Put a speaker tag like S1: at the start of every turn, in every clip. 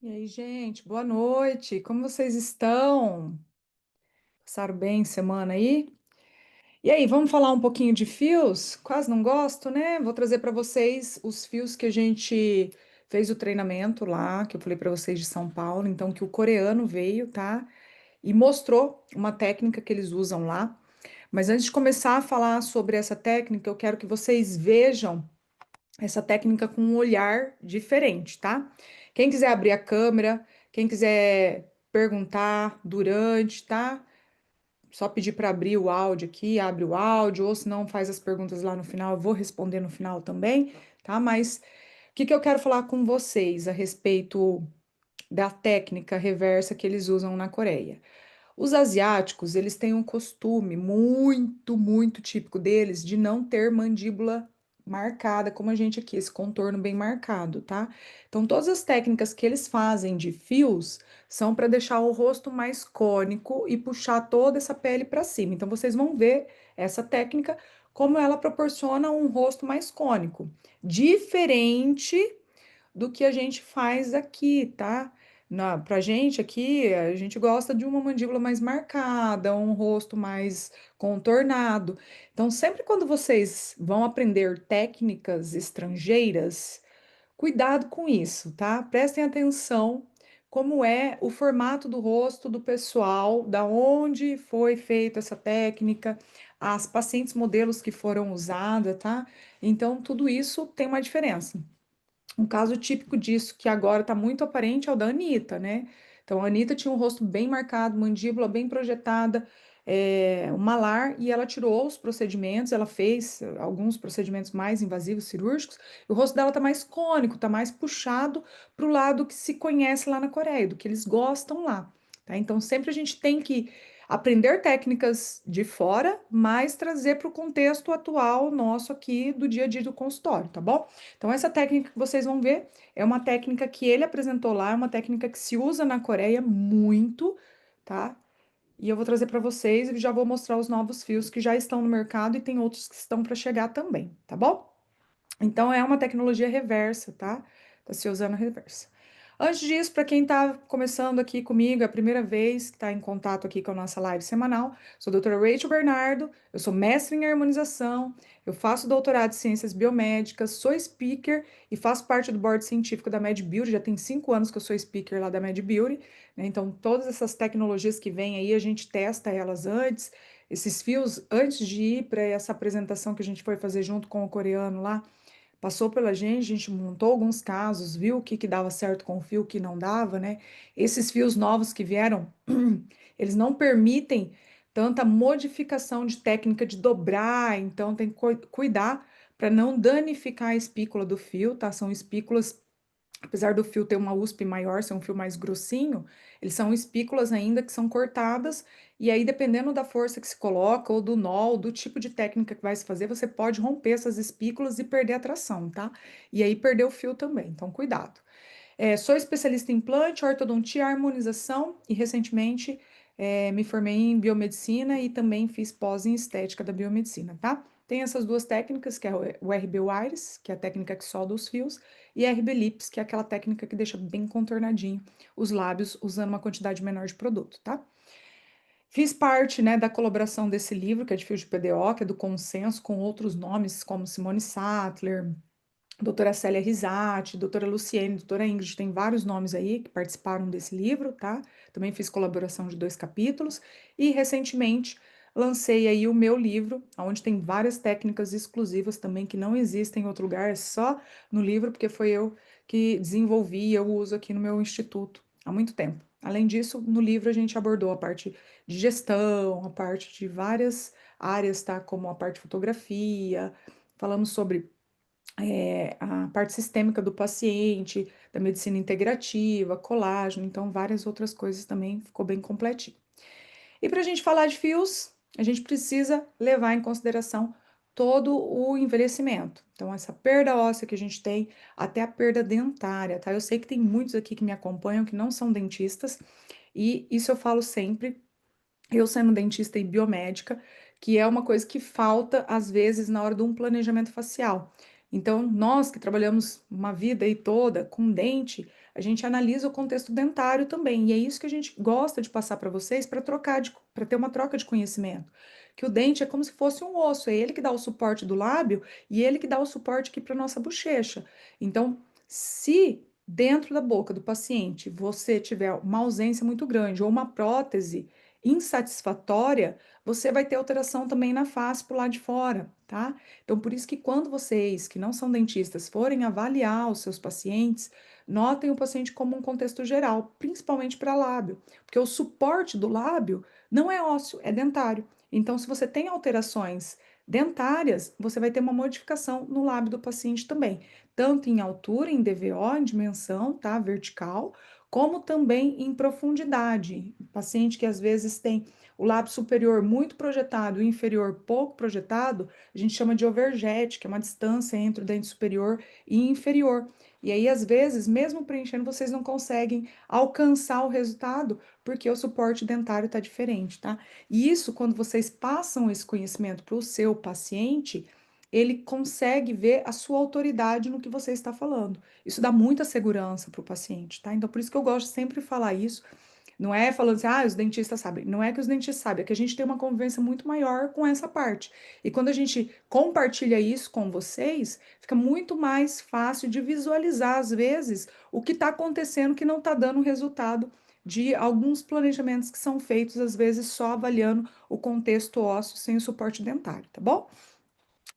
S1: E aí, gente, boa noite. Como vocês estão? Passaram bem semana aí? E aí, vamos falar um pouquinho de fios? Quase não gosto, né? Vou trazer para vocês os fios que a gente fez o treinamento lá, que eu falei para vocês de São Paulo, então que o coreano veio, tá? E mostrou uma técnica que eles usam lá. Mas antes de começar a falar sobre essa técnica, eu quero que vocês vejam essa técnica com um olhar diferente, tá? Quem quiser abrir a câmera, quem quiser perguntar durante, tá? Só pedir para abrir o áudio aqui, abre o áudio, ou se não, faz as perguntas lá no final, eu vou responder no final também, tá? Mas o que que eu quero falar com vocês a respeito da técnica reversa que eles usam na Coreia? Os asiáticos, eles têm um costume muito típico deles de não ter mandíbula marcada, como a gente aqui, esse contorno bem marcado, tá? Então, todas as técnicas que eles fazem de fios são para deixar o rosto mais cônico e puxar toda essa pele para cima. Então, vocês vão ver essa técnica como ela proporciona um rosto mais cônico, diferente do que a gente faz aqui, tá? Pra gente aqui, a gente gosta de uma mandíbula mais marcada, um rosto mais contornado. Então, sempre quando vocês vão aprender técnicas estrangeiras, cuidado com isso, tá? Prestem atenção como é o formato do rosto do pessoal, da onde foi feita essa técnica, as pacientes modelos que foram usadas, tá? Então, tudo isso tem uma diferença. Um caso típico disso, que agora está muito aparente, é o da Anitta, né? Então, a Anitta tinha um rosto bem marcado, mandíbula bem projetada, um malar, e ela tirou os procedimentos, ela fez alguns procedimentos mais invasivos, cirúrgicos, e o rosto dela tá mais cônico, tá mais puxado para o lado que se conhece lá na Coreia, do que eles gostam lá, tá? Então, sempre a gente tem que aprender técnicas de fora, mas trazer para o contexto atual nosso aqui do dia a dia do consultório, tá bom? Então, essa técnica que vocês vão ver é uma técnica que ele apresentou lá, é uma técnica que se usa na Coreia muito, tá? E eu vou trazer para vocês e já vou mostrar os novos fios que já estão no mercado e tem outros que estão para chegar também, tá bom? Então, é uma tecnologia reversa, tá? Tá se usando reversa. Antes disso, para quem está começando aqui comigo, é a primeira vez que está em contato aqui com a nossa live semanal, sou a doutora Rachel Bernardo, eu sou mestre em harmonização, eu faço doutorado em ciências biomédicas, sou speaker e faço parte do board científico da MedBeauty, já tem 5 anos que eu sou speaker lá da MedBeauty, né? Então, todas essas tecnologias que vêm aí, a gente testa elas antes, esses fios, antes de ir para essa apresentação que a gente foi fazer junto com o coreano lá, passou pela gente, a gente montou alguns casos, viu o que que dava certo com o fio, o que não dava, né? Esses fios novos que vieram, eles não permitem tanta modificação de técnica de dobrar, então tem que cuidar para não danificar a espícula do fio, tá? São espículas, apesar do fio ter uma USP maior, ser um fio mais grossinho, eles são espículas ainda que são cortadas, e aí, dependendo da força que se coloca, ou do nó, ou do tipo de técnica que vai se fazer, você pode romper essas espículas e perder a tração, tá? E aí perder o fio também, então cuidado. Sou especialista em implante, ortodontia, harmonização e recentemente me formei em biomedicina e também fiz pós em estética da biomedicina, tá? Tem essas duas técnicas, que é o RB Wires, que é a técnica que solda os fios, e RB Lips, que é aquela técnica que deixa bem contornadinho os lábios usando uma quantidade menor de produto, tá? Fiz parte, né, da colaboração desse livro, que é de fio de PDO, que é do consenso, com outros nomes como Simone Sattler, doutora Célia Risati, doutora Luciene, doutora Ingrid, tem vários nomes aí que participaram desse livro, tá? Também fiz colaboração de 2 capítulos e recentemente lancei aí o meu livro, onde tem várias técnicas exclusivas também que não existem em outro lugar, é só no livro, porque foi eu que desenvolvi e eu uso aqui no meu instituto há muito tempo. Além disso, no livro a gente abordou a parte de gestão, a parte de várias áreas, tá? Como a parte de fotografia, falamos sobre a parte sistêmica do paciente, da medicina integrativa, colágeno, então várias outras coisas também ficou bem completinho. E para a gente falar de fios, a gente precisa levar em consideração todo o envelhecimento. Então, essa perda óssea que a gente tem, até a perda dentária, tá? Eu sei que tem muitos aqui que me acompanham que não são dentistas, e isso eu falo sempre, eu sendo dentista e biomédica, que é uma coisa que falta às vezes na hora de um planejamento facial. Então, nós que trabalhamos uma vida aí toda com dente, a gente analisa o contexto dentário também. E é isso que a gente gosta de passar para vocês para para ter uma troca de conhecimento. Que o dente é como se fosse um osso, é ele que dá o suporte do lábio e ele que dá o suporte aqui para nossa bochecha. Então, se dentro da boca do paciente você tiver uma ausência muito grande ou uma prótese insatisfatória, você vai ter alteração também na face pro lado de fora, tá? Então, por isso que quando vocês, que não são dentistas, forem avaliar os seus pacientes, notem o paciente como um contexto geral, principalmente para lábio, porque o suporte do lábio não é ósseo, é dentário. Então, se você tem alterações dentárias, você vai ter uma modificação no lábio do paciente também, tanto em altura, em DVO, em dimensão, tá? Vertical, como também em profundidade. Paciente que às vezes tem o lábio superior muito projetado e o inferior pouco projetado, a gente chama de overjet, que é uma distância entre o dente superior e inferior. E aí, às vezes, mesmo preenchendo, vocês não conseguem alcançar o resultado porque o suporte dentário está diferente, tá? E isso, quando vocês passam esse conhecimento para o seu paciente, ele consegue ver a sua autoridade no que você está falando. Isso dá muita segurança para o paciente, tá? Então, por isso que eu gosto de sempre falar isso, não é falando assim, ah, os dentistas sabem. Não é que os dentistas sabem, é que a gente tem uma convivência muito maior com essa parte. E quando a gente compartilha isso com vocês, fica muito mais fácil de visualizar, às vezes, o que está acontecendo que não está dando resultado de alguns planejamentos que são feitos, às vezes, só avaliando o contexto ósseo sem o suporte dentário, tá bom?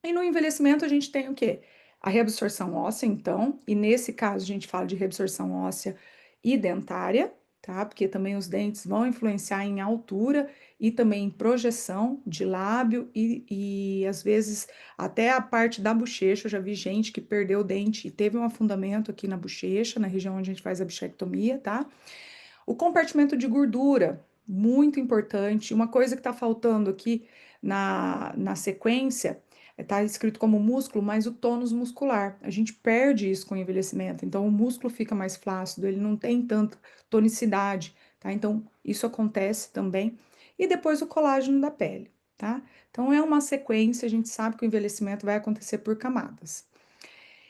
S1: E no envelhecimento a gente tem o quê? A reabsorção óssea, então, e nesse caso a gente fala de reabsorção óssea e dentária, tá? Porque também os dentes vão influenciar em altura e também em projeção de lábio e às vezes até a parte da bochecha. Eu já vi gente que perdeu o dente e teve um afundamento aqui na bochecha, na região onde a gente faz a bichectomia, tá? O compartimento de gordura, muito importante. Uma coisa que está faltando aqui na sequência, está escrito como músculo, mas o tônus muscular. A gente perde isso com o envelhecimento. Então, o músculo fica mais flácido, ele não tem tanta tonicidade, tá? Então, isso acontece também. E depois o colágeno da pele, tá? Então, é uma sequência, a gente sabe que o envelhecimento vai acontecer por camadas.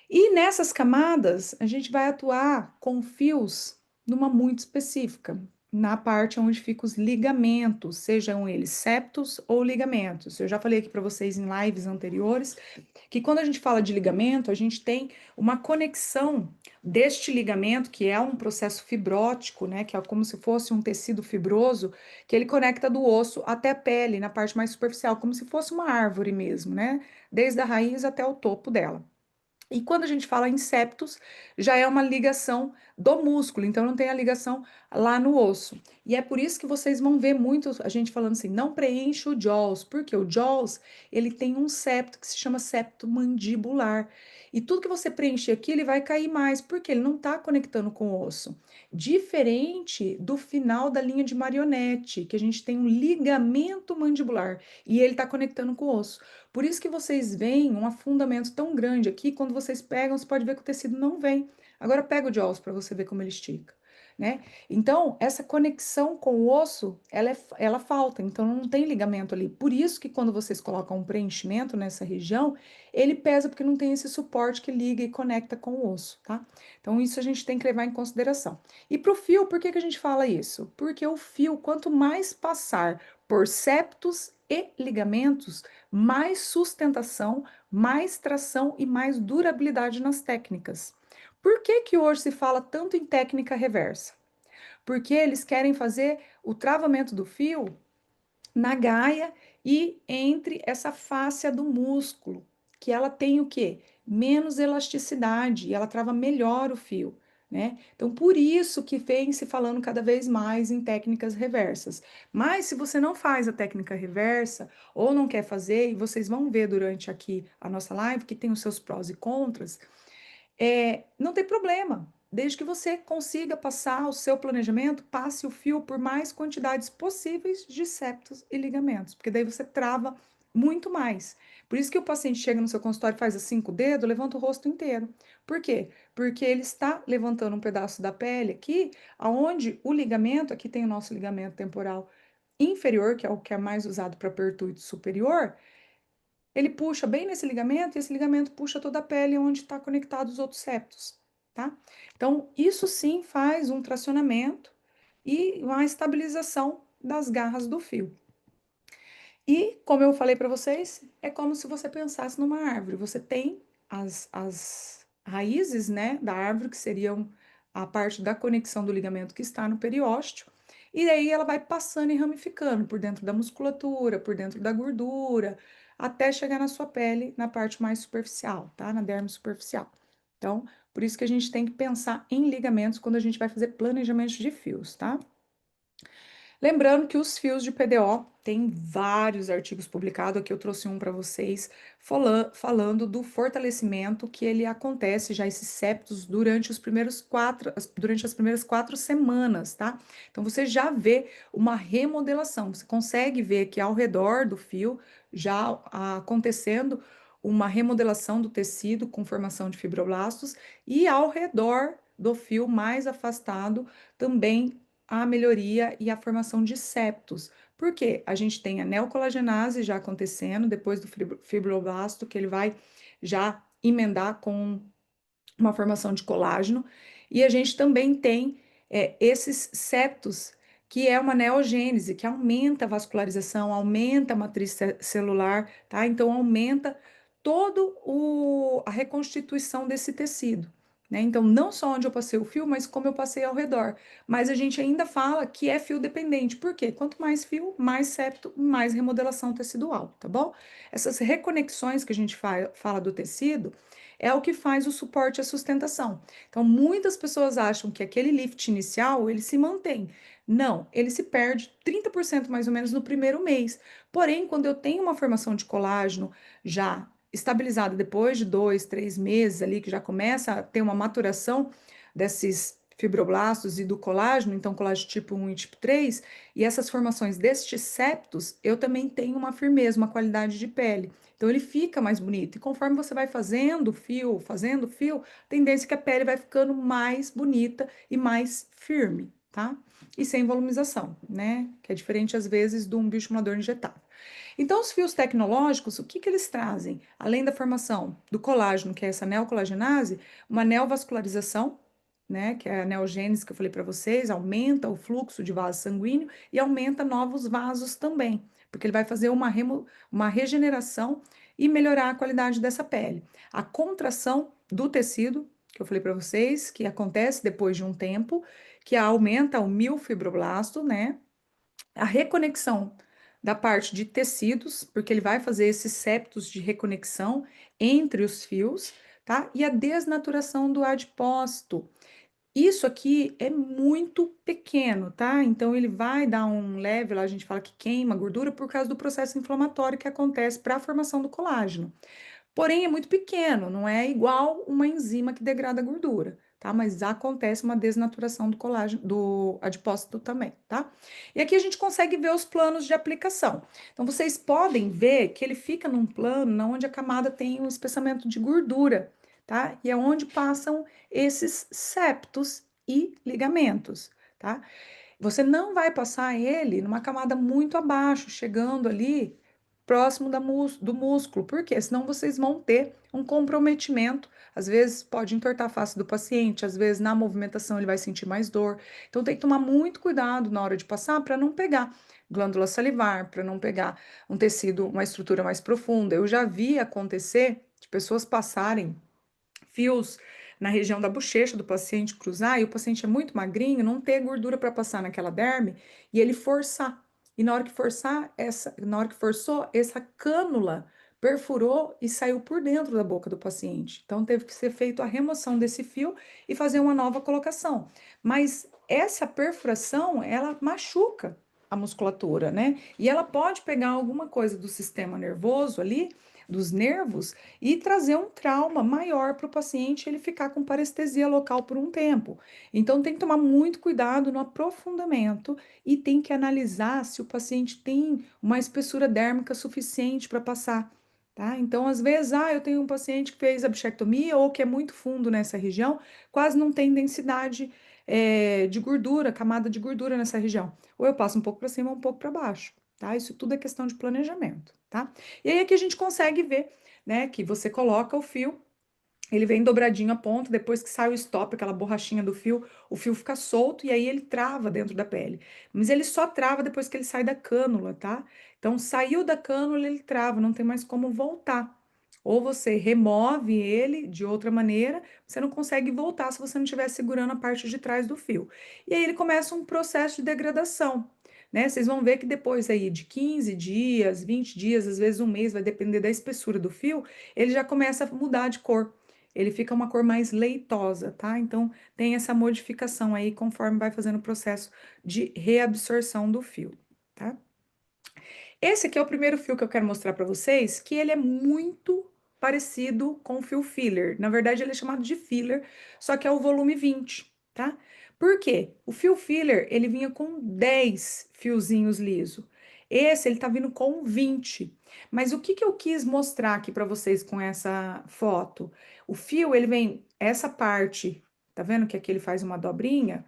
S1: E nessas camadas, a gente vai atuar com fios numa muito específica, na parte onde ficam os ligamentos, sejam eles septos ou ligamentos. Eu já falei aqui para vocês em lives anteriores que quando a gente fala de ligamento, a gente tem uma conexão deste ligamento, que é um processo fibrótico, né, que é como se fosse um tecido fibroso, que ele conecta do osso até a pele, na parte mais superficial, como se fosse uma árvore mesmo, né, desde a raiz até o topo dela. E quando a gente fala em septos, já é uma ligação do músculo, então não tem a ligação lá no osso. E é por isso que vocês vão ver muito a gente falando assim, não preencha o jaws, porque o jaws, ele tem um septo que se chama septo mandibular. E tudo que você preencher aqui, ele vai cair mais, porque ele não está conectando com o osso. Diferente do final da linha de marionete, que a gente tem um ligamento mandibular e ele está conectando com o osso. Por isso que vocês veem um afundamento tão grande aqui, quando vocês pegam, você pode ver que o tecido não vem. Agora pega o Jaws para você ver como ele estica, né? Então, essa conexão com o osso, ela falta, então não tem ligamento ali. Por isso que quando vocês colocam um preenchimento nessa região, ele pesa porque não tem esse suporte que liga e conecta com o osso, tá? Então, isso a gente tem que levar em consideração. E para o fio, por que que a gente fala isso? Porque o fio, quanto mais passar por septos e ligamentos, mais sustentação, mais tração e mais durabilidade nas técnicas. Por que que hoje se fala tanto em técnica reversa? Porque eles querem fazer o travamento do fio na gaia e entre essa fáscia do músculo, que ela tem o quê? Menos elasticidade e ela trava melhor o fio, né? Então, por isso que vem se falando cada vez mais em técnicas reversas. Mas se você não faz a técnica reversa ou não quer fazer, e vocês vão ver durante aqui a nossa live que tem os seus prós e contras, não tem problema. Desde que você consiga passar o seu planejamento, passe o fio por mais quantidades possíveis de septos e ligamentos, porque daí você trava muito mais. Por isso que o paciente chega no seu consultório, faz assim com o dedo, levanta o rosto inteiro. Por quê? Porque ele está levantando um pedaço da pele aqui, aonde o ligamento, aqui tem o nosso ligamento temporal inferior, que é o que é mais usado para pertuite superior, ele puxa bem nesse ligamento e esse ligamento puxa toda a pele onde está conectado os outros septos, tá? Então, isso sim faz um tracionamento e uma estabilização das garras do fio. E, como eu falei para vocês, é como se você pensasse numa árvore. Você tem as raízes, né, da árvore, que seriam a parte da conexão do ligamento que está no periósteo, e aí ela vai passando e ramificando por dentro da musculatura, por dentro da gordura, até chegar na sua pele, na parte mais superficial, tá? Na derme superficial. Então, por isso que a gente tem que pensar em ligamentos quando a gente vai fazer planejamento de fios, tá? Lembrando que os fios de PDO tem vários artigos publicados, aqui eu trouxe um para vocês, falando do fortalecimento que ele acontece já esses septos durante durante as primeiras 4 semanas, tá? Então você já vê uma remodelação, você consegue ver que ao redor do fio já acontecendo uma remodelação do tecido com formação de fibroblastos e ao redor do fio mais afastado também a melhoria e a formação de septos. Por quê? A gente tem a neocolagenase já acontecendo depois do fibroblasto, que ele vai já emendar com uma formação de colágeno, e a gente também tem esses septos, que é uma neogênese, que aumenta a vascularização, aumenta a matriz celular, tá? Então aumenta todo a reconstituição desse tecido. Né? Então, não só onde eu passei o fio, mas como eu passei ao redor. Mas a gente ainda fala que é fio dependente. Por quê? Quanto mais fio, mais septo, mais remodelação tecidual, tá bom? Essas reconexões que a gente fala do tecido, é o que faz o suporte e a sustentação. Então, muitas pessoas acham que aquele lift inicial, ele se mantém. Não, ele se perde 30% mais ou menos no primeiro mês. Porém, quando eu tenho uma formação de colágeno já estabilizada depois de 2, 3 meses ali, que já começa a ter uma maturação desses fibroblastos e do colágeno, então colágeno tipo 1 e tipo 3, e essas formações destes septos, eu também tenho uma firmeza, uma qualidade de pele. Então ele fica mais bonito. E conforme você vai fazendo fio, a tendência é que a pele vai ficando mais bonita e mais firme, tá? E sem volumização, né? Que é diferente às vezes de um bioestimulador injetável. Então, os fios tecnológicos, o que que eles trazem? Além da formação do colágeno, que é essa neocolagenase, uma neovascularização, né, que é a neogênese que eu falei para vocês, aumenta o fluxo de vaso sanguíneo e aumenta novos vasos também, porque ele vai fazer uma regeneração e melhorar a qualidade dessa pele. A contração do tecido, que eu falei para vocês, que acontece depois de um tempo, que aumenta o miofibroblasto, né? A reconexão da parte de tecidos, porque ele vai fazer esses septos de reconexão entre os fios, tá? E a desnaturação do adipócito. Isso aqui é muito pequeno, tá? Então ele vai dar um leve, lá a gente fala que queima a gordura por causa do processo inflamatório que acontece para a formação do colágeno. Porém, é muito pequeno, não é igual uma enzima que degrada a gordura, tá? Mas acontece uma desnaturação do colágeno, do adipócito também, tá? E aqui a gente consegue ver os planos de aplicação. Então, vocês podem ver que ele fica num plano onde a camada tem um espessamento de gordura, tá? E é onde passam esses septos e ligamentos, tá? Você não vai passar ele numa camada muito abaixo, chegando ali próximo do músculo, porque senão vocês vão ter um comprometimento. Às vezes pode entortar a face do paciente, às vezes na movimentação ele vai sentir mais dor. Então tem que tomar muito cuidado na hora de passar para não pegar glândula salivar, para não pegar um tecido, uma estrutura mais profunda. Eu já vi acontecer de pessoas passarem fios na região da bochecha do paciente, cruzar, e o paciente é muito magrinho, não ter gordura para passar naquela derme, e ele forçar. E na hora que forçar, na hora que forçou, essa cânula perfurou e saiu por dentro da boca do paciente. Então teve que ser feita a remoção desse fio e fazer uma nova colocação. Mas essa perfuração, ela machuca a musculatura, né? E ela pode pegar alguma coisa do sistema nervoso ali, dos nervos, e trazer um trauma maior para o paciente ele ficar com parestesia local por um tempo. Então, tem que tomar muito cuidado no aprofundamento e tem que analisar se o paciente tem uma espessura dérmica suficiente para passar. Tá? Então, às vezes, eu tenho um paciente que fez a bichectomia ou que é muito fundo nessa região, quase não tem densidade de gordura, camada de gordura nessa região. Ou eu passo um pouco para cima, um pouco para baixo. Tá? Isso tudo é questão de planejamento. tá? E aí aqui a gente consegue ver, né, que você coloca o fio, ele vem dobradinho a ponta, depois que sai o stop, aquela borrachinha do fio, o fio fica solto e aí ele trava dentro da pele. Mas ele só trava depois que ele sai da cânula, tá? Então saiu da cânula, ele trava, não tem mais como voltar. Ou você remove ele de outra maneira, você não consegue voltar se você não estiver segurando a parte de trás do fio. E aí ele começa um processo de degradação, né? Vocês vão ver que depois aí de 15 dias, 20 dias, às vezes um mês, vai depender da espessura do fio, ele já começa a mudar de cor. Ele fica uma cor mais leitosa, tá? Então tem essa modificação aí conforme vai fazendo o processo de reabsorção do fio, tá? Esse aqui é o primeiro fio que eu quero mostrar para vocês, que ele é muito parecido com o fio filler. Na verdade, ele é chamado de filler, só que é o volume 20, tá? Por quê? O fio filler, ele vinha com 10 fiozinhos liso. Esse, ele tá vindo com 20. Mas o que que eu quis mostrar aqui para vocês com essa foto? O fio, ele vem essa parte, tá vendo que aqui ele faz uma dobrinha?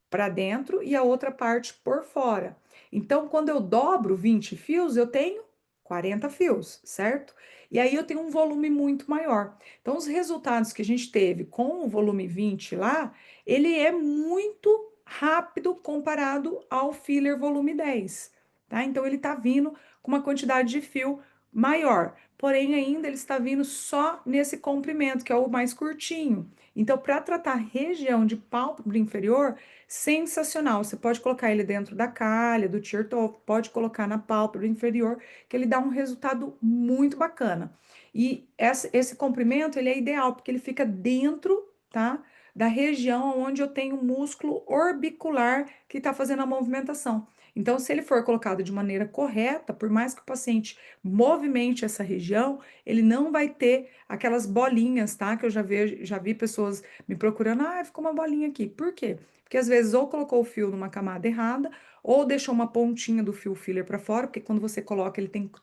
S1: Para dentro e a outra parte por fora. Então, quando eu dobro 20 fios, eu tenho 40 fios, certo? E aí eu tenho um volume muito maior. Então, os resultados que a gente teve com o volume 20 lá, ele é muito rápido comparado ao filler volume 10, tá? Então, ele tá vindo com uma quantidade de fio maior, porém ainda ele está vindo só nesse comprimento, que é o mais curtinho. Então, para tratar a região de pálpebra inferior, sensacional. Você pode colocar ele dentro da calha, do tear top, pode colocar na pálpebra inferior, que ele dá um resultado muito bacana. E esse comprimento, ele é ideal, porque ele fica dentro, tá? Da região onde eu tenho o músculo orbicular que está fazendo a movimentação. Então, se ele for colocado de maneira correta, por mais que o paciente movimente essa região, ele não vai ter aquelas bolinhas, tá? Que eu já vi pessoas me procurando, ah, ficou uma bolinha aqui. Por quê? Porque às vezes ou colocou o fio numa camada errada, ou deixou uma pontinha do fio filler para fora, porque quando você coloca, ele tem que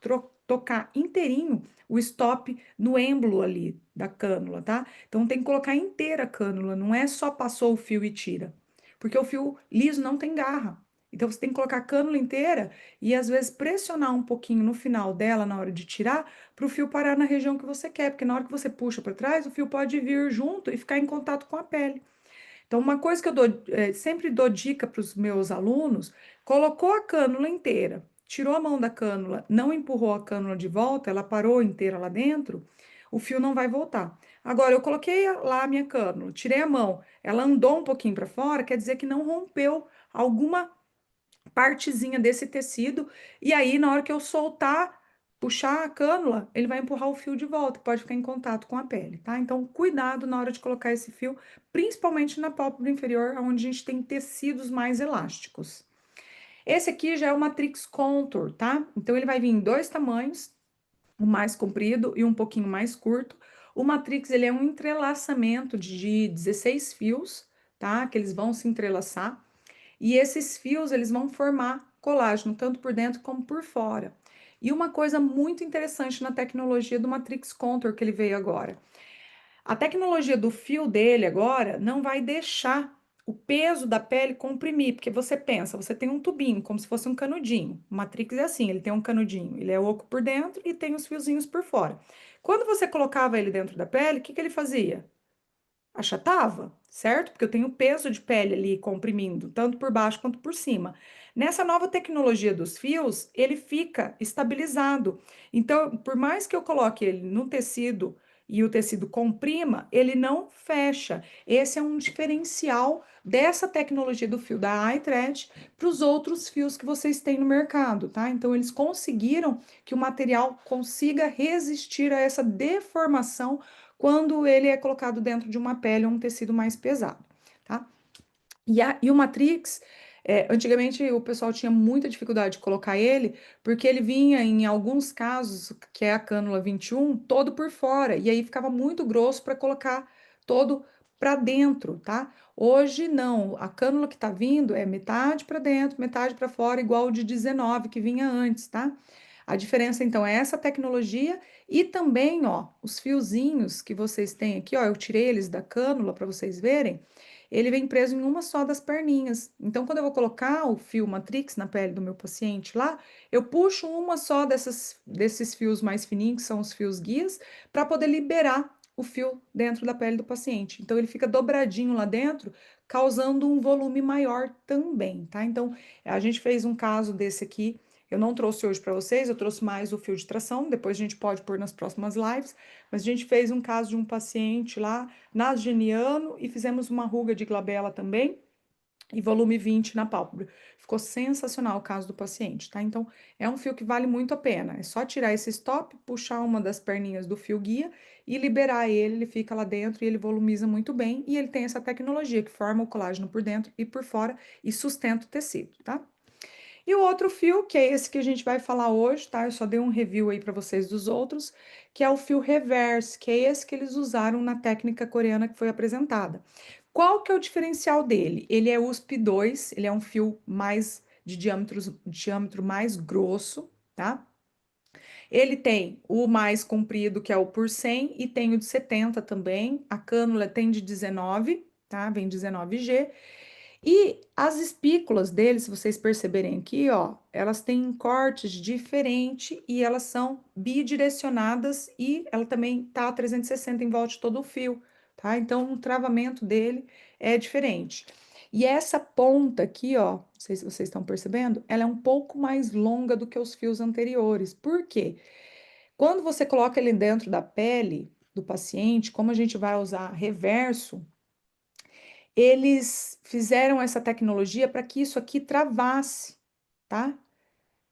S1: tocar inteirinho o stop no êmbolo ali da cânula, tá? Então tem que colocar inteira a cânula, não é só passou o fio e tira. Porque o fio liso não tem garra. Então você tem que colocar a cânula inteira e às vezes pressionar um pouquinho no final dela na hora de tirar, para o fio parar na região que você quer, porque na hora que você puxa para trás, o fio pode vir junto e ficar em contato com a pele. Então, uma coisa que eu dou, sempre dou dica para os meus alunos: colocou a cânula inteira, tirou a mão da cânula, não empurrou a cânula de volta, ela parou inteira lá dentro, o fio não vai voltar. Agora, eu coloquei lá a minha cânula, tirei a mão, ela andou um pouquinho para fora, quer dizer que não rompeu alguma partezinha desse tecido, e aí na hora que eu soltar, puxar a cânula, ele vai empurrar o fio de volta, pode ficar em contato com a pele, tá? Então, cuidado na hora de colocar esse fio, principalmente na pálpebra inferior, onde a gente tem tecidos mais elásticos. Esse aqui já é o Matrix Contour, tá? Então, ele vai vir em dois tamanhos, o mais comprido e um pouquinho mais curto. O Matrix, ele é um entrelaçamento de 16 fios, tá? Que eles vão se entrelaçar. E esses fios, eles vão formar colágeno, tanto por dentro como por fora. E uma coisa muito interessante na tecnologia do Matrix Contour que ele veio agora. A tecnologia do fio dele agora não vai deixar o peso da pele comprimir, porque você pensa, você tem um tubinho, como se fosse um canudinho. O Matrix é assim, ele tem um canudinho, ele é oco por dentro e tem os fiozinhos por fora. Quando você colocava ele dentro da pele, o que que ele fazia? Achatava, certo? Porque eu tenho peso de pele ali comprimindo, tanto por baixo quanto por cima. Nessa nova tecnologia dos fios, ele fica estabilizado. Então, por mais que eu coloque ele no tecido e o tecido comprima, ele não fecha. Esse é um diferencial dessa tecnologia do fio da iThread para os outros fios que vocês têm no mercado, tá? Então, eles conseguiram que o material consiga resistir a essa deformação quando ele é colocado dentro de uma pele ou um tecido mais pesado, tá? E o Matrix, antigamente o pessoal tinha muita dificuldade de colocar ele, porque ele vinha, em alguns casos, que é a cânula 21, todo por fora, e aí ficava muito grosso para colocar todo para dentro, tá? Hoje não, a cânula que tá vindo é metade para dentro, metade para fora, igual o de 19 que vinha antes, tá? A diferença então é essa tecnologia e também, ó, os fiozinhos que vocês têm aqui, ó, eu tirei eles da cânula para vocês verem. ele vem preso em uma só das perninhas. Então, quando eu vou colocar o fio Matrix na pele do meu paciente lá, eu puxo uma só desses fios mais fininhos, que são os fios guias, para poder liberar o fio dentro da pele do paciente. Então, ele fica dobradinho lá dentro, causando um volume maior também, tá? Então, a gente fez um caso desse aqui. Eu não trouxe hoje para vocês, eu trouxe mais o fio de tração, depois a gente pode pôr nas próximas lives, mas a gente fez um caso de um paciente lá, nasogeniano, e fizemos uma ruga de glabela também, e volume 20 na pálpebra. Ficou sensacional o caso do paciente, tá? Então, é um fio que vale muito a pena. É só tirar esse stop, puxar uma das perninhas do fio guia e liberar ele, ele fica lá dentro e ele volumiza muito bem, e ele tem essa tecnologia que forma o colágeno por dentro e por fora e sustenta o tecido, tá? E o outro fio, que é esse que a gente vai falar hoje, tá? Eu só dei um review aí para vocês dos outros, que é o fio reverse, que é esse que eles usaram na técnica coreana que foi apresentada. Qual que é o diferencial dele? Ele é USP 2, ele é um fio mais de diâmetro mais grosso, tá? Ele tem o mais comprido, que é o por 100, e tem o de 70 também. A cânula tem de 19, tá? Vem 19G. E as espículas dele, se vocês perceberem aqui, ó, elas têm cortes diferentes e elas são bidirecionadas e ela também tá a 360 em volta de todo o fio, tá? Então o travamento dele é diferente. E essa ponta aqui, ó, não sei se vocês estão percebendo, ela é um pouco mais longa do que os fios anteriores. Por quê? Quando você coloca ele dentro da pele do paciente, como a gente vai usar reverso, eles fizeram essa tecnologia para que isso aqui travasse, tá?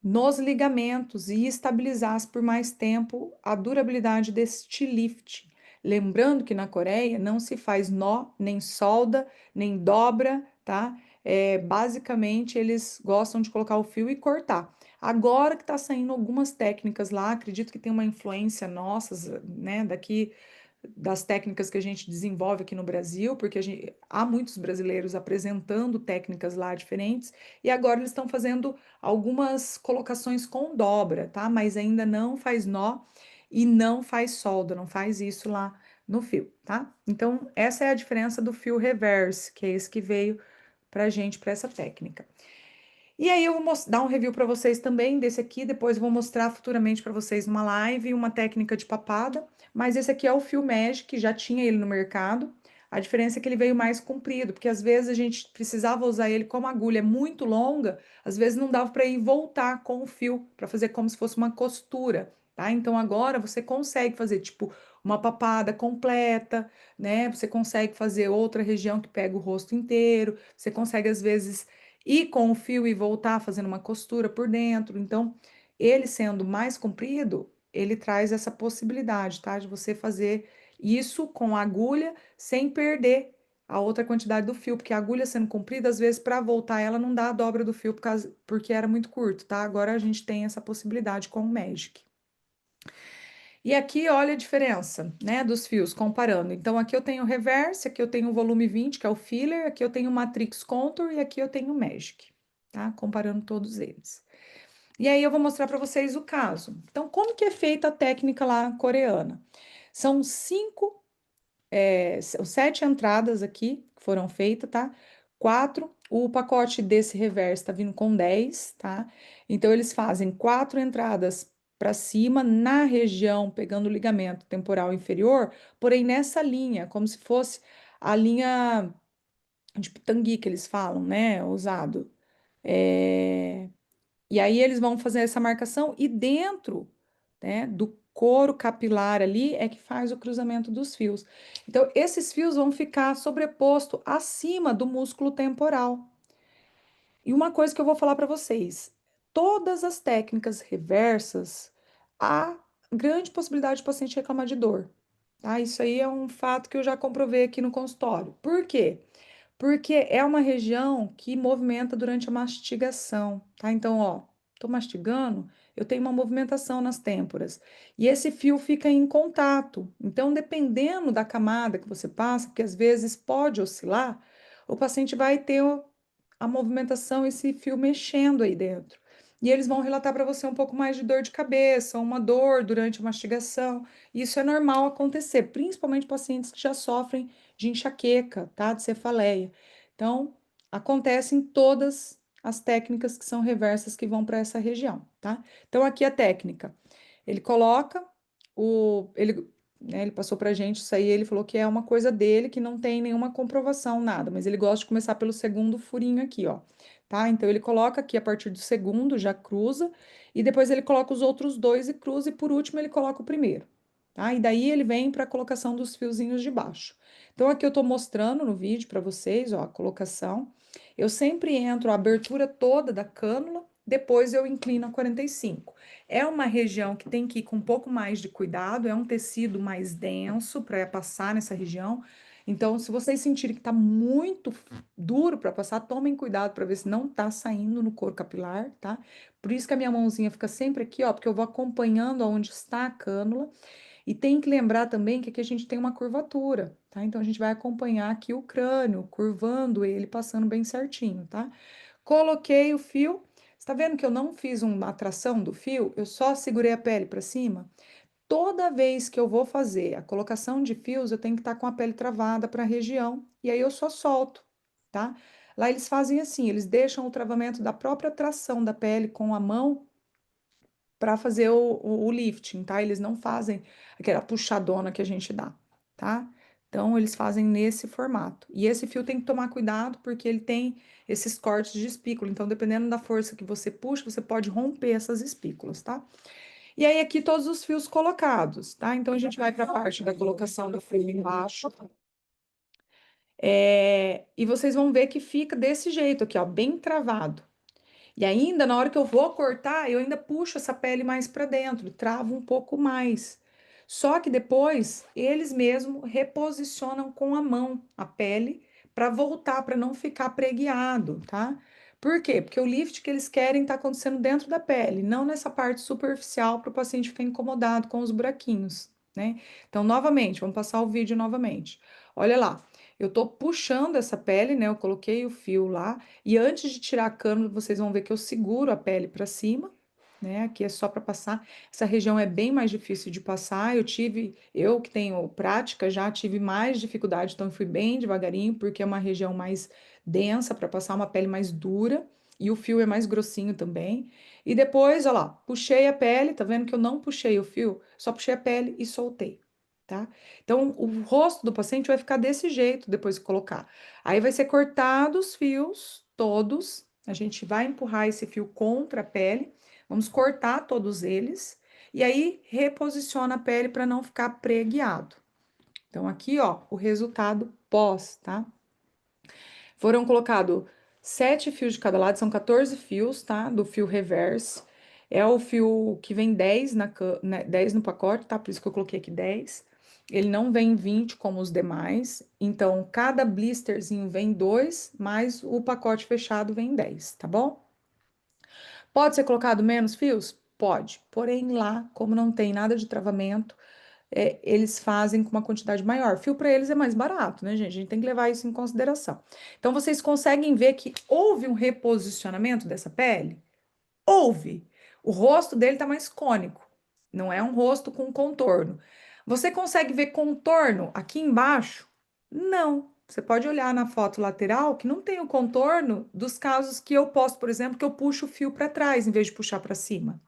S1: Nos ligamentos e estabilizasse por mais tempo a durabilidade deste lift. Lembrando que na Coreia não se faz nó, nem solda, nem dobra, tá? Basicamente, eles gostam de colocar o fio e cortar. Agora que está saindo algumas técnicas lá, acredito que tem uma influência nossas, né, daqui das técnicas que a gente desenvolve aqui no Brasil, porque há muitos brasileiros apresentando técnicas lá diferentes, e agora eles estão fazendo algumas colocações com dobra, tá? Mas ainda não faz nó e não faz solda, não faz isso lá no fio, tá? Então, essa é a diferença do fio reverse, que é esse que veio pra gente, para essa técnica. E aí eu vou dar um review para vocês também desse aqui, depois eu vou mostrar futuramente para vocês numa live uma técnica de papada, mas esse aqui é o fio Magic, já tinha ele no mercado. A diferença é que ele veio mais comprido, porque às vezes a gente precisava usar ele como a agulha é muito longa, às vezes não dava para ir voltar com o fio, para fazer como se fosse uma costura, tá? Então agora você consegue fazer tipo uma papada completa, né? Você consegue fazer outra região que pega o rosto inteiro, você consegue às vezes ir com o fio e voltar fazendo uma costura por dentro. Então, ele sendo mais comprido, ele traz essa possibilidade, tá? De você fazer isso com a agulha sem perder a outra quantidade do fio, porque a agulha sendo comprida, às vezes, para voltar ela não dá a dobra do fio porque era muito curto, tá? Agora a gente tem essa possibilidade com o Magic. E aqui, olha a diferença, né, dos fios, comparando. Então, aqui eu tenho o reverse, aqui eu tenho o volume 20, que é o filler, aqui eu tenho o matrix contour e aqui eu tenho o magic, tá? Comparando todos eles. E aí eu vou mostrar para vocês o caso. Então, como que é feita a técnica lá coreana? São são 7 entradas aqui que foram feitas, tá? Quatro, o pacote desse reverso tá vindo com 10, tá? Então, eles fazem 4 entradas para cima na região, pegando o ligamento temporal inferior, porém nessa linha, como se fosse a linha de pitangui que eles falam, né? Usado. É, e aí eles vão fazer essa marcação e dentro, né, do couro capilar ali é que faz o cruzamento dos fios. Então, esses fios vão ficar sobreposto acima do músculo temporal. E uma coisa que eu vou falar para vocês, todas as técnicas reversas, há grande possibilidade do paciente reclamar de dor, tá? Isso aí é um fato que eu já comprovei aqui no consultório. Por quê? Porque é uma região que movimenta durante a mastigação, tá? Então, ó, tô mastigando, eu tenho uma movimentação nas têmporas e esse fio fica em contato. Então, dependendo da camada que você passa, porque às vezes pode oscilar, o paciente vai ter a movimentação, esse fio mexendo aí dentro. e eles vão relatar para você um pouco mais de dor de cabeça, uma dor durante a mastigação. Isso é normal acontecer, principalmente pacientes que já sofrem de enxaqueca, tá? De cefaleia. Então, acontece em todas as técnicas que são reversas que vão para essa região, tá? Então, aqui a técnica. Ele coloca ele passou pra gente isso aí, ele falou que é uma coisa dele, que não tem nenhuma comprovação, nada, mas ele gosta de começar pelo segundo furinho aqui, ó, tá? Então ele coloca aqui a partir do segundo, já cruza, e depois ele coloca os outros dois e cruza, e por último ele coloca o primeiro, tá? E daí ele vem para a colocação dos fiozinhos de baixo. Então aqui eu tô mostrando no vídeo para vocês, ó, a colocação. Eu sempre entro a abertura toda da cânula, depois eu inclino a 45. É uma região que tem que ir com um pouco mais de cuidado, é um tecido mais denso para passar nessa região. Então, se vocês sentirem que está muito duro para passar, tomem cuidado para ver se não está saindo no couro capilar, tá? Por isso que a minha mãozinha fica sempre aqui, ó, porque eu vou acompanhando aonde está a cânula. E tem que lembrar também que aqui a gente tem uma curvatura, tá? Então, a gente vai acompanhar aqui o crânio, curvando ele, passando bem certinho, tá? Coloquei o fio. Está vendo que eu não fiz uma tração do fio? Eu só segurei a pele para cima. Toda vez que eu vou fazer a colocação de fios, eu tenho que estar com a pele travada para a região. E aí eu só solto, tá? Lá eles fazem assim, eles deixam o travamento da própria tração da pele com a mão para fazer o lifting, tá? Eles não fazem aquela puxadona que a gente dá, tá? Então, eles fazem nesse formato. E esse fio tem que tomar cuidado porque ele tem esses cortes de espícula. Então, dependendo da força que você puxa, você pode romper essas espículas, tá? E aí, aqui todos os fios colocados, tá? Então, a gente vai para a parte da colocação do fio embaixo. E vocês vão ver que fica desse jeito aqui, ó, bem travado. E ainda, na hora que eu vou cortar, eu ainda puxo essa pele mais para dentro, travo um pouco mais. Só que depois, eles mesmos reposicionam com a mão a pele para voltar, para não ficar preguiado, tá? Por quê? Porque o lift que eles querem está acontecendo dentro da pele, não nessa parte superficial para o paciente ficar incomodado com os buraquinhos, né? Então, novamente, vamos passar o vídeo novamente. Olha lá, eu tô puxando essa pele, né? Eu coloquei o fio lá. E antes de tirar a cânula, vocês vão ver que eu seguro a pele para cima, né? Aqui é só para passar. Essa região é bem mais difícil de passar. Eu que tenho prática, já tive mais dificuldade, então eu fui bem devagarinho, porque é uma região mais densa para passar, uma pele mais dura. E o fio é mais grossinho também. E depois, ó lá, puxei a pele, tá vendo que eu não puxei o fio? Só puxei a pele e soltei, tá? Então, o rosto do paciente vai ficar desse jeito depois que colocar. Aí vai ser cortado os fios todos. A gente vai empurrar esse fio contra a pele. Vamos cortar todos eles. E aí reposiciona a pele para não ficar preguiado. Então, aqui, ó, o resultado pós, tá? Foram colocados 7 fios de cada lado, são 14 fios, tá? Do fio reverse. É o fio que vem 10, 10 no pacote, tá? Por isso que eu coloquei aqui 10. Ele não vem 20 como os demais. Então, cada blisterzinho vem 2, mas o pacote fechado vem 10, tá bom? Pode ser colocado menos fios? Pode. Porém, lá, como não tem nada de travamento, eles fazem com uma quantidade maior. Fio para eles é mais barato, né, gente? A gente tem que levar isso em consideração. Então, vocês conseguem ver que houve um reposicionamento dessa pele? Houve. O rosto dele tá mais cônico. Não é um rosto com contorno. Você consegue ver contorno aqui embaixo? Não. Você pode olhar na foto lateral que não tem o contorno dos casos que eu posto, por exemplo, que eu puxo o fio para trás em vez de puxar para cima.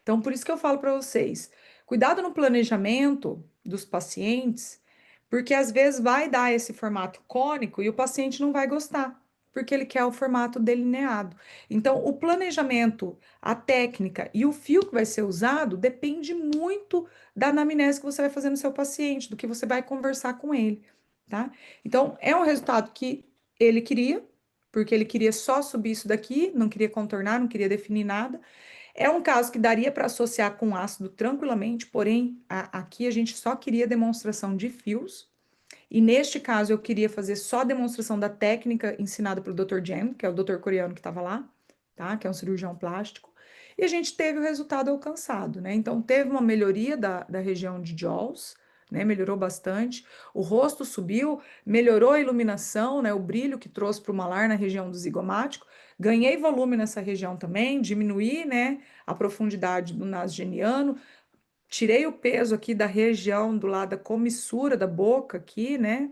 S1: Então, por isso que eu falo para vocês, cuidado no planejamento dos pacientes, porque às vezes vai dar esse formato cônico e o paciente não vai gostar, porque ele quer o formato delineado. Então, o planejamento, a técnica e o fio que vai ser usado depende muito da anamnese que você vai fazer no seu paciente, do que você vai conversar com ele, tá? Então, é um resultado que ele queria, porque ele queria só subir isso daqui, não queria contornar, não queria definir nada. É um caso que daria para associar com ácido tranquilamente, porém, aqui a gente só queria demonstração de fios. E neste caso, eu queria fazer só demonstração da técnica ensinada pelo Dr. Jem, que é o doutor coreano que estava lá, tá? Que é um cirurgião plástico. E a gente teve o resultado alcançado, né? Então, teve uma melhoria da região de Jaws, né? Melhorou bastante. O rosto subiu, melhorou a iluminação, né? O brilho que trouxe para o malar na região do zigomático. Ganhei volume nessa região também, diminuí, né, a profundidade do nasogeniano, tirei o peso aqui da região do lado da comissura da boca aqui, né?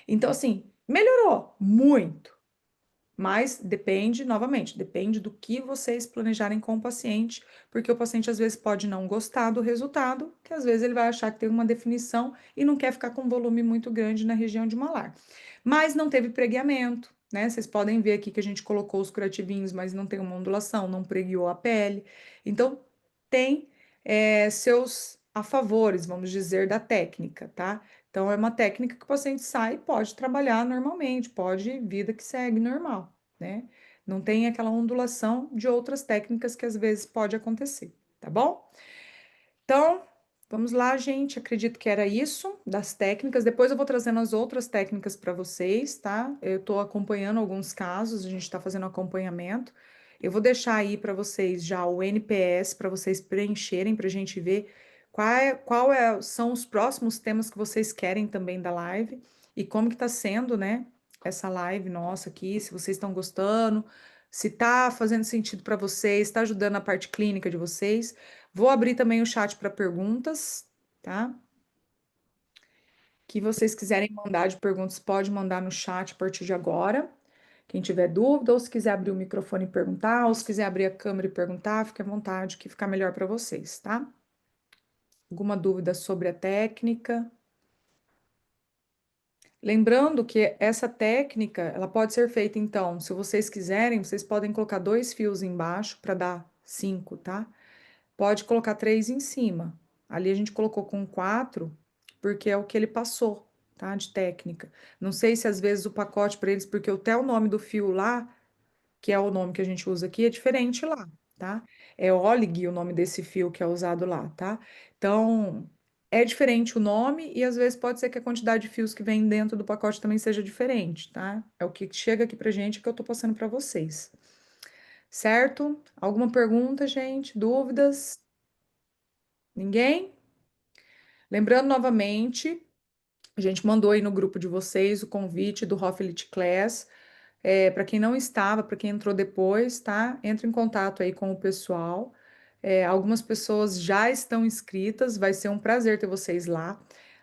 S1: Então, assim, melhorou muito. Mas depende, novamente, depende do que vocês planejarem com o paciente, porque o paciente às vezes pode não gostar do resultado, que às vezes ele vai achar que tem uma definição e não quer ficar com um volume muito grande na região de malar. Mas não teve pregueamento, né? Vocês podem ver aqui que a gente colocou os curativinhos, mas não tem uma ondulação, não preguiou a pele. Então, tem seus afavores, vamos dizer, da técnica, tá? Então, é uma técnica que o paciente sai e pode trabalhar normalmente, pode vida que segue normal, né? Não tem aquela ondulação de outras técnicas que às vezes pode acontecer, tá bom? Então, vamos lá, gente. Acredito que era isso das técnicas. Depois eu vou trazendo as outras técnicas para vocês, tá? Eu estou acompanhando alguns casos, a gente está fazendo acompanhamento. Eu vou deixar aí para vocês já o NPS para vocês preencherem para a gente ver são os próximos temas que vocês querem também da live e como que tá sendo, né? Essa live nossa aqui, se vocês estão gostando, se tá fazendo sentido para vocês, está ajudando a parte clínica de vocês. Vou abrir também o chat para perguntas, tá? Que vocês quiserem mandar de perguntas, pode mandar no chat a partir de agora. Quem tiver dúvida, ou se quiser abrir o microfone e perguntar, ou se quiser abrir a câmera e perguntar, fique à vontade, que ficar melhor para vocês, tá? Alguma dúvida sobre a técnica? Lembrando que essa técnica, ela pode ser feita, então, se vocês quiserem, vocês podem colocar 2 fios embaixo para dar 5, tá? Pode colocar 3 em cima. Ali a gente colocou com 4, porque é o que ele passou, tá? De técnica. Não sei se às vezes o pacote para eles, porque até o nome do fio lá, que é o nome que a gente usa aqui, é diferente lá, tá? É Olig o nome desse fio que é usado lá, tá? Então, é diferente o nome e às vezes pode ser que a quantidade de fios que vem dentro do pacote também seja diferente, tá? É o que chega aqui pra gente que eu tô passando para vocês. Certo? Alguma pergunta, gente? Dúvidas? Ninguém? Lembrando novamente, a gente mandou aí no grupo de vocês o convite do Hofflit Class. Para quem não estava, para quem entrou depois, tá? Entre em contato aí com o pessoal. Algumas pessoas já estão inscritas, vai ser um prazer ter vocês lá.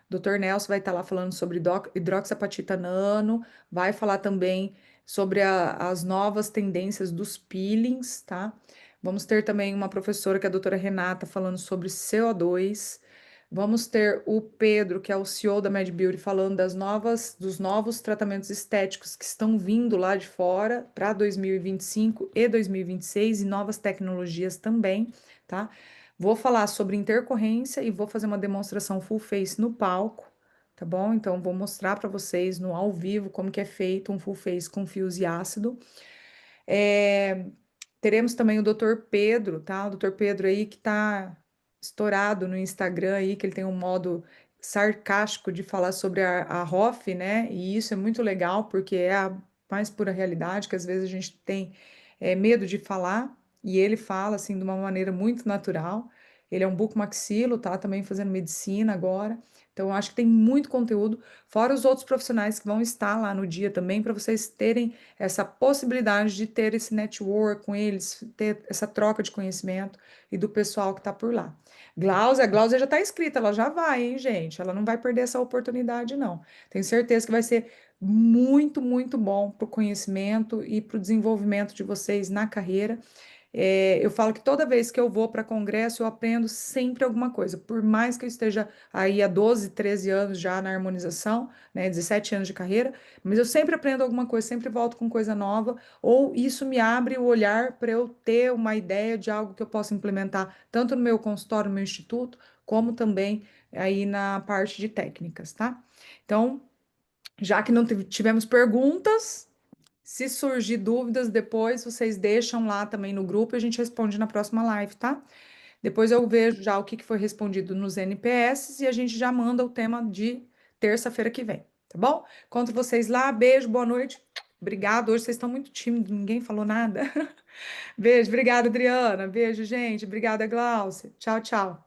S1: Dr. Nelson vai estar lá falando sobre hidroxapatita nano, vai falar também sobre as novas tendências dos peelings, tá? Vamos ter também uma professora, que é a doutora Renata, falando sobre CO2. Vamos ter o Pedro, que é o CEO da Mad Beauty, falando dos novos tratamentos estéticos que estão vindo lá de fora para 2025 e 2026 e novas tecnologias também, tá? Vou falar sobre intercorrência e vou fazer uma demonstração full face no palco, tá bom? Então vou mostrar para vocês no ao vivo como que é feito um full face com fios e ácido. É, Teremos também o Dr. Pedro, tá? O Dr. Pedro aí que tá estourado no Instagram aí, que ele tem um modo sarcástico de falar sobre a ROF, né? E isso é muito legal, porque é a mais pura realidade, que às vezes a gente tem medo de falar, e ele fala, assim, de uma maneira muito natural. Ele é um bucomaxilo, tá? Também fazendo medicina agora. Então, eu acho que tem muito conteúdo, fora os outros profissionais que vão estar lá no dia também, para vocês terem essa possibilidade de ter esse network com eles, ter essa troca de conhecimento e do pessoal que está por lá. A Glaucia já está inscrita, ela já vai, hein, gente? Ela não vai perder essa oportunidade, não. Tenho certeza que vai ser muito, muito bom para o conhecimento e para o desenvolvimento de vocês na carreira. Eu falo que toda vez que eu vou para congresso, eu aprendo sempre alguma coisa. Por mais que eu esteja aí há 12, 13 anos já na harmonização, né, 17 anos de carreira, mas eu sempre aprendo alguma coisa, sempre volto com coisa nova, ou isso me abre o olhar para eu ter uma ideia de algo que eu possa implementar, tanto no meu consultório, no meu instituto, como também aí na parte de técnicas, tá? Então, já que não tivemos perguntas, se surgir dúvidas depois, vocês deixam lá também no grupo e a gente responde na próxima live, tá? Depois eu vejo já o que foi respondido nos NPS e a gente já manda o tema de terça-feira que vem, tá bom? Conto vocês lá. Beijo, boa noite. Obrigada. Hoje vocês estão muito tímidos, ninguém falou nada. Beijo, obrigada, Adriana. Beijo, gente. Obrigada, Glaucia. Tchau, tchau.